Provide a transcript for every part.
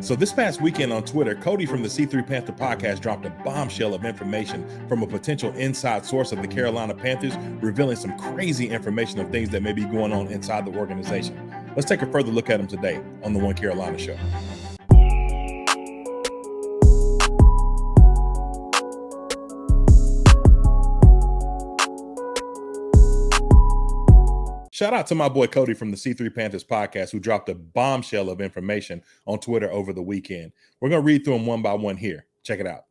So this past weekend on Twitter, Cody from the C3 Panther podcast dropped a bombshell of information from a potential inside source of the Carolina Panthers, revealing some crazy information of things that may be going on inside the organization. Let's take a further look at them today on the One Carolina Show. Shout out to my boy Cody from the C3 Panthers podcast, who dropped a bombshell of information on Twitter over the weekend. We're going to read through them one by one here. Check it out.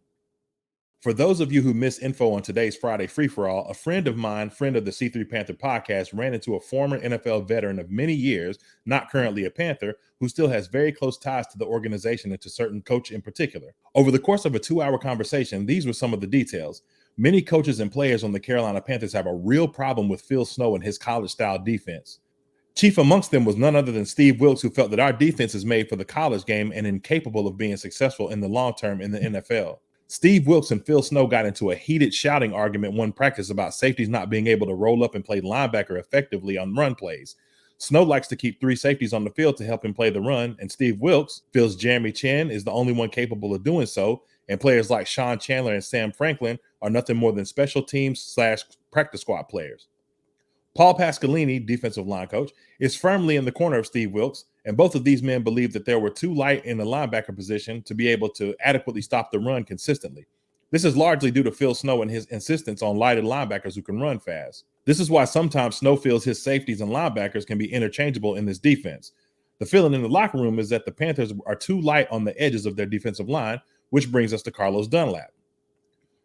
For those of you who missed info on today's Friday free-for-all, a friend of mine, friend of the C3 Panther podcast, ran into a former NFL veteran of many years, not currently a Panther, who still has very close ties to the organization and to certain coach in particular. Over the course of a 2-hour conversation, these were some of the details. Many coaches and players on the Carolina Panthers have a real problem with Phil Snow and his college-style defense. Chief amongst them was none other than Steve Wilks, who felt that our defense is made for the college game and incapable of being successful in the long term in the NFL. Steve Wilks and Phil Snow got into a heated shouting argument one practice about safeties not being able to roll up and play linebacker effectively on run plays. Snow likes to keep 3 safeties on the field to help him play the run, and Steve Wilks feels Jeremy Chinn is the only one capable of doing so, and players like Sean Chandler and Sam Franklin are nothing more than special teams / practice squad players. Paul Pasqualini, defensive line coach, is firmly in the corner of Steve Wilks, and both of these men believe that they were too light in the linebacker position to be able to adequately stop the run consistently. This is largely due to Phil Snow and his insistence on lighted linebackers who can run fast. This is why sometimes Snow feels his safeties and linebackers can be interchangeable in this defense. The feeling in the locker room is that the Panthers are too light on the edges of their defensive line, which brings us to Carlos Dunlap.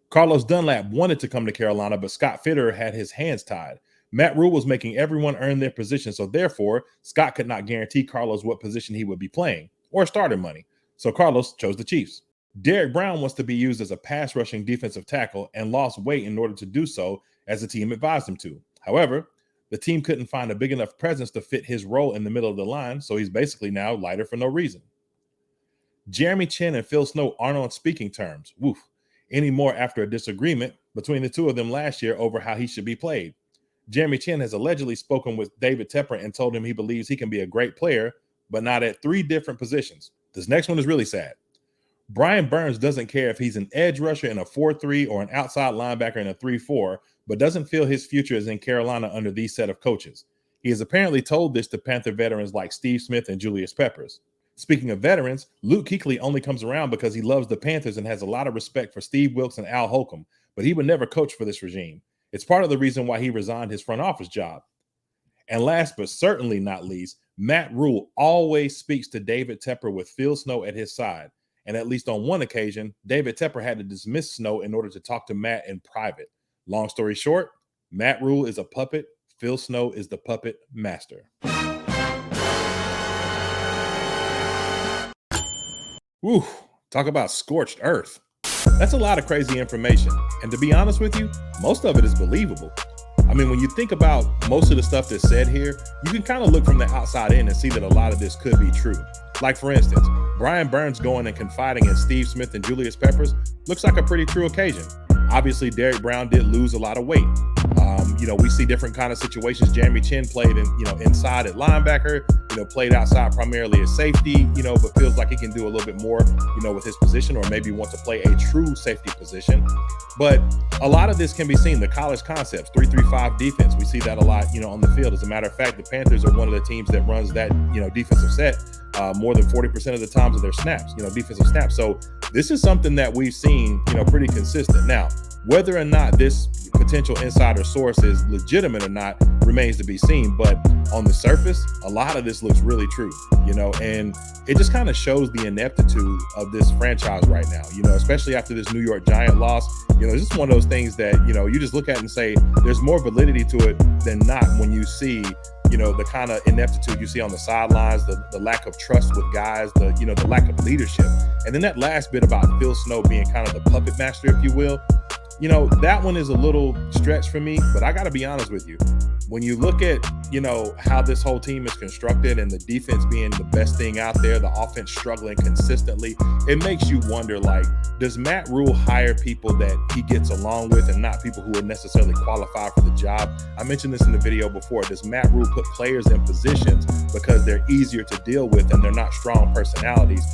Carlos Dunlap wanted to come to Carolina, but Scott Fitterer had his hands tied. Matt Rule was making everyone earn their position, so therefore, Scott could not guarantee Carlos what position he would be playing, or starting money. So Carlos chose the Chiefs. Derek Brown wants to be used as a pass-rushing defensive tackle and lost weight in order to do so, as the team advised him to. However, the team couldn't find a big enough presence to fit his role in the middle of the line, so he's basically now lighter for no reason. Jeremy Chinn and Phil Snow aren't on speaking terms, anymore after a disagreement between the two of them last year over how he should be played. Jeremy Chinn has allegedly spoken with David Tepper and told him he believes he can be a great player, but not at 3 different positions. This next one is really sad. Brian Burns doesn't care if he's an edge rusher in a 4-3 or an outside linebacker in a 3-4, but doesn't feel his future is in Carolina under these set of coaches. He has apparently told this to Panther veterans like Steve Smith and Julius Peppers. Speaking of veterans, Luke Kuechly only comes around because he loves the Panthers and has a lot of respect for Steve Wilks and Al Holcomb, but he would never coach for this regime. It's part of the reason why he resigned his front office job. And last but certainly not least, Matt Rule always speaks to David Tepper with Phil Snow at his side. And at least on one occasion, David Tepper had to dismiss Snow in order to talk to Matt in private. Long story short, Matt Rule is a puppet. Phil Snow is the puppet master. Whew, talk about scorched earth. That's a lot of crazy information. And to be honest with you, most of it is believable. I mean, when you think about most of the stuff that's said here, you can kind of look from the outside in and see that a lot of this could be true. Like, for instance, Brian Burns going and confiding in Steve Smith and Julius Peppers looks like a pretty true occasion. Obviously, Derek Brown did lose a lot of weight. We see different kind of situations. Jeremy Chinn played inside at linebacker, played outside primarily as safety, but feels like he can do a little bit more, with his position, or maybe wants to play a true safety position. But a lot of this can be seen, the college concepts, 3-3-5 defense. We see that a lot, on the field. As a matter of fact, the Panthers are one of the teams that runs that, defensive set more than 40% of the times of their snaps, defensive snaps. So this is something that we've seen, pretty consistent. Now, whether or not this potential insider source is legitimate or not remains to be seen. But on the surface, a lot of this looks really true, and it just kind of shows the ineptitude of this franchise right now, especially after this New York Giant loss. It's just one of those things that, you just look at and say there's more validity to it than not when you see, the kind of ineptitude you see on the sidelines, the lack of trust with guys, the lack of leadership. And then that last bit about Phil Snow being kind of the puppet master, if you will, that one is a little stretch for me, but I got to be honest with you. When you look at, how this whole team is constructed and the defense being the best thing out there, the offense struggling consistently, it makes you wonder, does Matt Rule hire people that he gets along with and not people who are necessarily qualified for the job? I mentioned this in the video before. Does Matt Rule put players in positions because they're easier to deal with and they're not strong personalities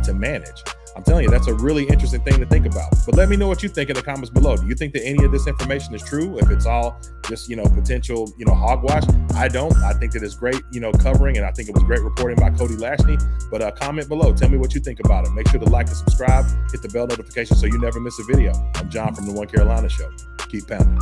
to manage. I'm telling you, that's a really interesting thing to think about. But let me know what you think in the comments below. Do you think that any of this information is true? If it's all just, potential, hogwash, I don't. I think that it's great, covering, and I think it was great reporting by Cody Lashney. But comment below. Tell me what you think about it. Make sure to like and subscribe. Hit the bell notification so you never miss a video. I'm John from the One Carolina Show. Keep pounding.